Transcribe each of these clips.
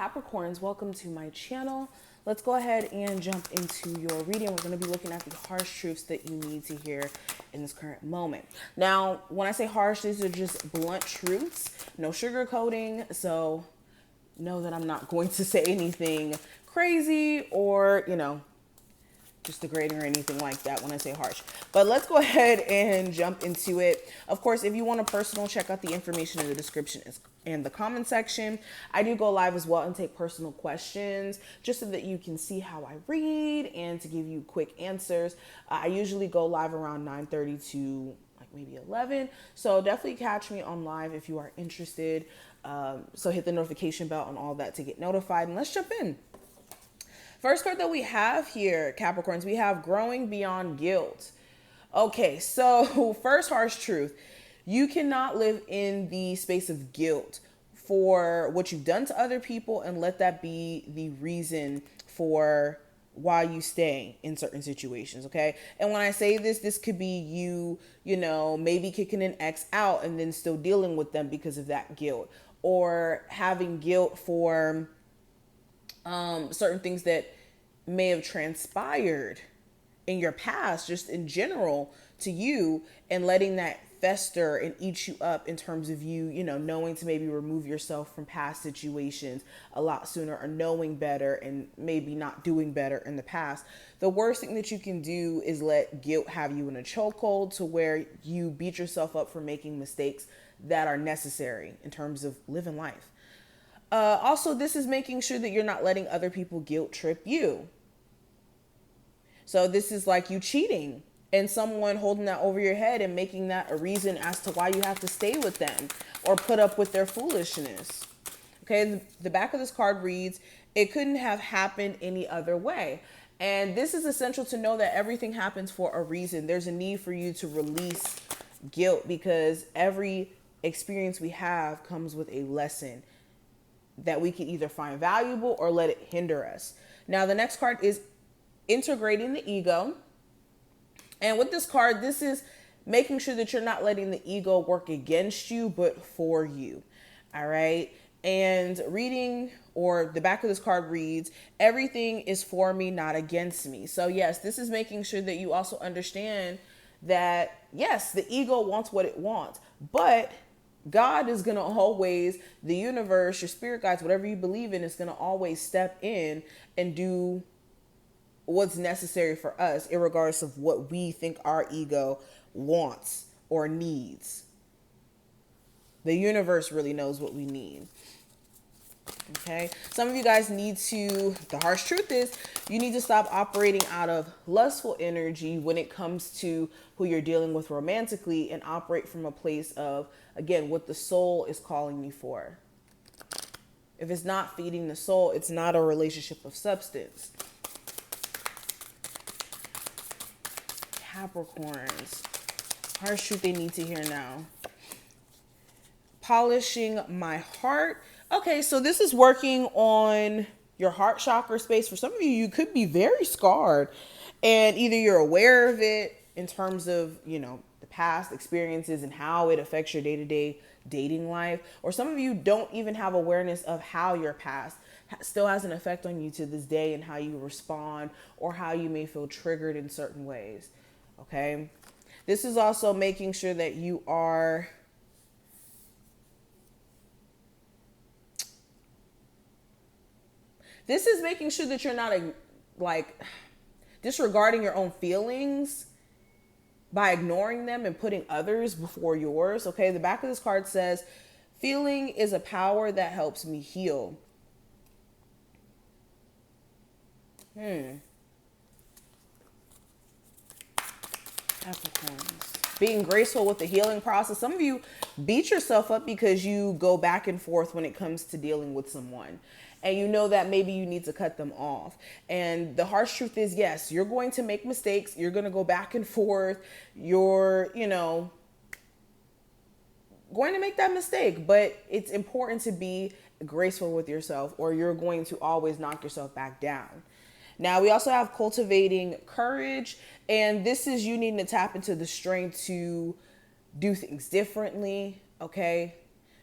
Capricorns, welcome to my channel. Let's go ahead and jump into your reading. We're going to be looking at the harsh truths that you need to hear in this current moment. Now, when I say harsh, these are just blunt truths, no sugarcoating. So know that I'm not going to say anything crazy or, just degrading or anything like that when I say harsh. But let's go ahead and jump into it. Of course, if you want a personal, check out the information in the description and the comment section. I do go live as well and take personal questions just so that you can see how I read and to give you quick answers. I usually go live around 9:30 to like maybe 11. So definitely catch me on live if you are interested. So hit the notification bell and all that to get notified, and let's jump in. First card that we have here, Capricorns, we have growing beyond guilt. Okay, so first harsh truth. You cannot live in the space of guilt for what you've done to other people and let that be the reason for why you stay in certain situations, okay? And when I say this could be you, maybe kicking an ex out and then still dealing with them because of that guilt, or having guilt for certain things that may have transpired in your past, just in general to you, and letting that fester and eat you up in terms of you, knowing to maybe remove yourself from past situations a lot sooner, or knowing better and maybe not doing better in the past. The worst thing that you can do is let guilt have you in a chokehold to where you beat yourself up for making mistakes that are necessary in terms of living life. Also, this is making sure that you're not letting other people guilt trip you. So this is like you cheating and someone holding that over your head and making that a reason as to why you have to stay with them or put up with their foolishness. Okay, the back of this card reads, it couldn't have happened any other way. And this is essential to know that everything happens for a reason. There's a need for you to release guilt because every experience we have comes with a lesson that we can either find valuable or let it hinder us. Now, the next card is integrating the ego. And with this card, this is making sure that you're not letting the ego work against you, but for you. All right. And reading, or the back of this card reads, everything is for me, not against me. So yes, this is making sure that you also understand that, yes, the ego wants what it wants, but God is going to always, the universe, your spirit guides, whatever you believe in, is going to always step in and do what's necessary for us, irregardless of what we think our ego wants or needs. The universe really knows what we need. Okay. Some of you guys need to, the harsh truth is, you need to stop operating out of lustful energy when it comes to who you're dealing with romantically, and operate from a place of, again, what the soul is calling you for. If it's not feeding the soul, it's not a relationship of substance. Capricorns, harsh truth they need to hear now. Polishing my heart. Okay, so this is working on your heart chakra space. For some of you, you could be very scarred, and either you're aware of it in terms of, the past experiences and how it affects your day-to-day dating life, or some of you don't even have awareness of how your past still has an effect on you to this day and how you respond or how you may feel triggered in certain ways. Okay, this is also making sure that you are making sure that you're not like disregarding your own feelings by ignoring them and putting others before yours. Okay, the back of this card says, feeling is a power that helps me heal. Capricorns, being graceful with the healing process. Some of you beat yourself up because you go back and forth when it comes to dealing with someone, and you know that maybe you need to cut them off. And the harsh truth is, yes, you're going to make mistakes. You're going to go back and forth. You're, going to make that mistake, but it's important to be graceful with yourself, or you're going to always knock yourself back down. Now, we also have cultivating courage, and this is you needing to tap into the strength to do things differently, okay?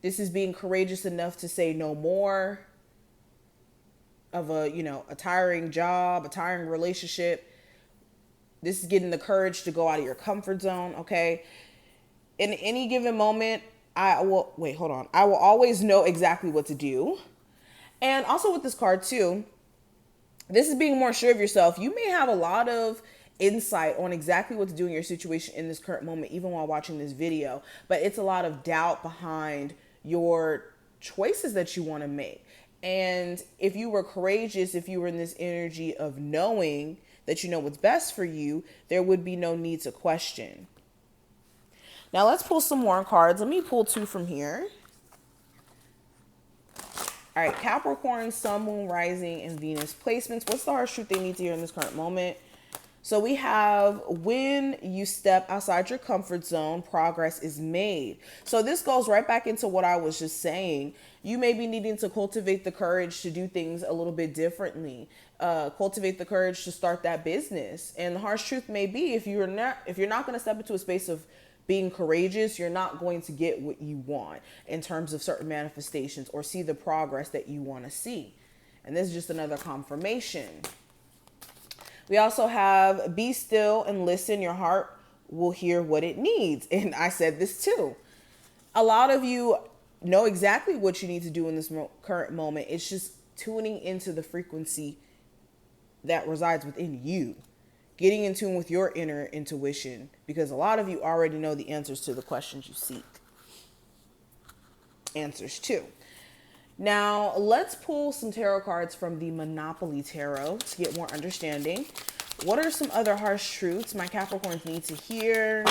This is being courageous enough to say no more, of a, a tiring job, a tiring relationship. This is getting the courage to go out of your comfort zone, okay? In any given moment, I will, wait, hold on. I will always know exactly what to do. And also with this card too, this is being more sure of yourself. You may have a lot of insight on exactly what to do in your situation in this current moment, even while watching this video, but it's a lot of doubt behind your choices that you want to make. And if you were courageous, if you were in this energy of knowing that you know what's best for you, there would be no need to question. Now let's pull some more cards. Let me pull 2 from here. All right, Capricorn, Sun, Moon, Rising, and Venus placements. What's the harsh truth they need to hear in this current moment? So we have, when you step outside your comfort zone, progress is made. So this goes right back into what I was just saying. You may be needing to cultivate the courage to do things a little bit differently. Cultivate the courage to start that business. And the harsh truth may be, if you're not going to step into a space of being courageous, you're not going to get what you want in terms of certain manifestations or see the progress that you want to see. And this is just another confirmation. We also have, be still and listen. Your heart will hear what it needs. And I said this too. A lot of you know exactly what you need to do in this current moment. It's just tuning into the frequency that resides within you. Getting in tune with your inner intuition, because a lot of you already know the answers to the questions you seek answers to. Now, let's pull some tarot cards from the Monopoly Tarot to get more understanding. What are some other harsh truths my Capricorns need to hear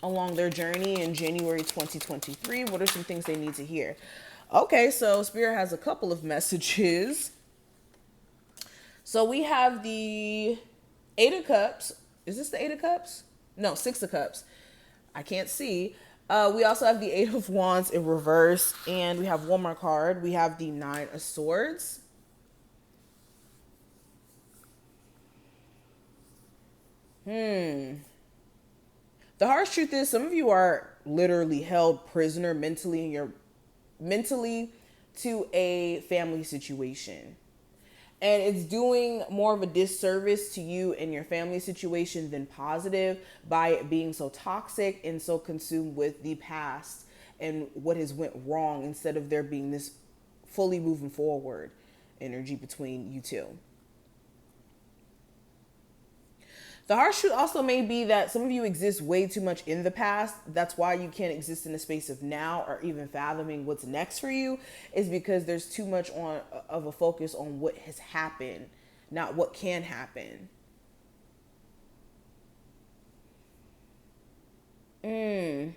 along their journey in January 2023? What are some things they need to hear? Okay, so Spirit has a couple of messages. So we have the 8 of Cups. Is this the 8 of Cups? No, 6 of Cups. I can't see. We also have the 8 of Wands in reverse. And we have one more card. We have the 9 of Swords. The harsh truth is some of you are literally held prisoner mentally to a family situation. And it's doing more of a disservice to you and your family situation than positive by it being so toxic and so consumed with the past and what has went wrong, instead of there being this fully moving forward energy between you two. The harsh truth also may be that some of you exist way too much in the past. That's why you can't exist in the space of now or even fathoming what's next for you, is because there's too much of a focus on what has happened, not what can happen. The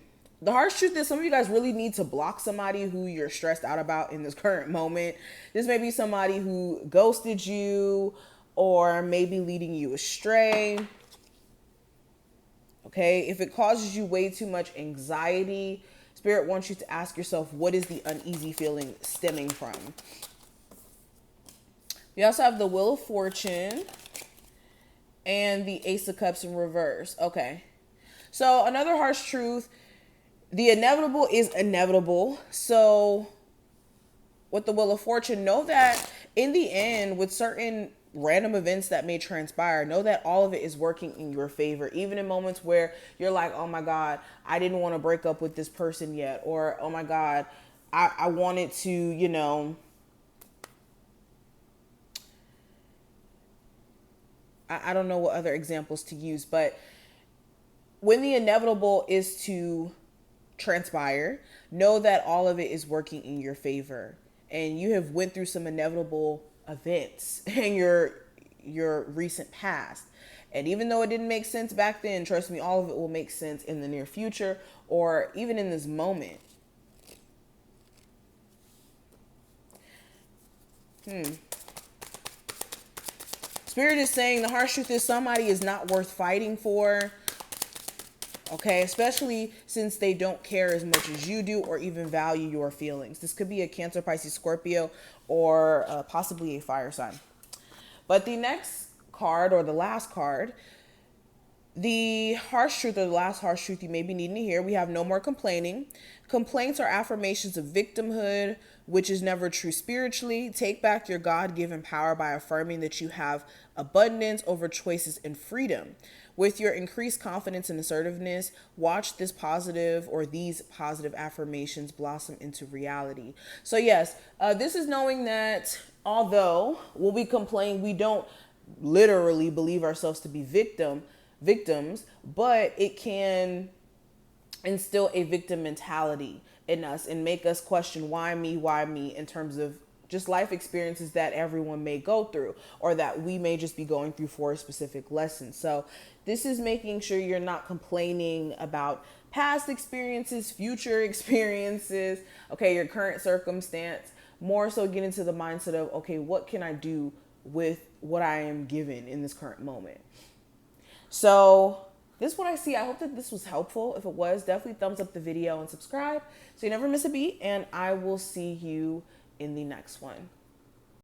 harsh truth is some of you guys really need to block somebody who you're stressed out about in this current moment. This may be somebody who ghosted you or maybe leading you astray. Okay, if it causes you way too much anxiety, Spirit wants you to ask yourself, what is the uneasy feeling stemming from? We also have the Wheel of Fortune and the Ace of Cups in reverse. Okay, so another harsh truth, the inevitable is inevitable. So with the Wheel of Fortune, know that in the end, with certain random events that may transpire, know that all of it is working in your favor, even in moments where you're like, oh my God, I didn't want to break up with this person yet, or oh my God, I wanted to, I don't know what other examples to use, but when the inevitable is to transpire, know that all of it is working in your favor, and you have went through some inevitable events in your recent past. And even though it didn't make sense back then, trust me, all of it will make sense in the near future or even in this moment. Spirit is saying the harsh truth is somebody is not worth fighting for. Okay, especially since they don't care as much as you do or even value your feelings. This could be a Cancer, Pisces, Scorpio, or possibly a fire sign. But the next card, or the last card, The harsh truth, or the last harsh truth you may be needing to hear, we have no more complaining. Complaints are affirmations of victimhood, which is never true spiritually. Take back your God-given power by affirming that you have abundance over choices and freedom. With your increased confidence and assertiveness, watch this positive or these positive affirmations blossom into reality. So yes, this is knowing that although when we complain, we don't literally believe ourselves to be victims, but it can instill a victim mentality in us and make us question why me, in terms of just life experiences that everyone may go through or that we may just be going through for a specific lesson. So this is making sure you're not complaining about past experiences, future experiences, okay, your current circumstance. More so get into the mindset of, okay, what can I do with what I am given in this current moment? So this is what I see. I hope that this was helpful. If it was, definitely thumbs up the video and subscribe so you never miss a beat. And I will see you in the next one.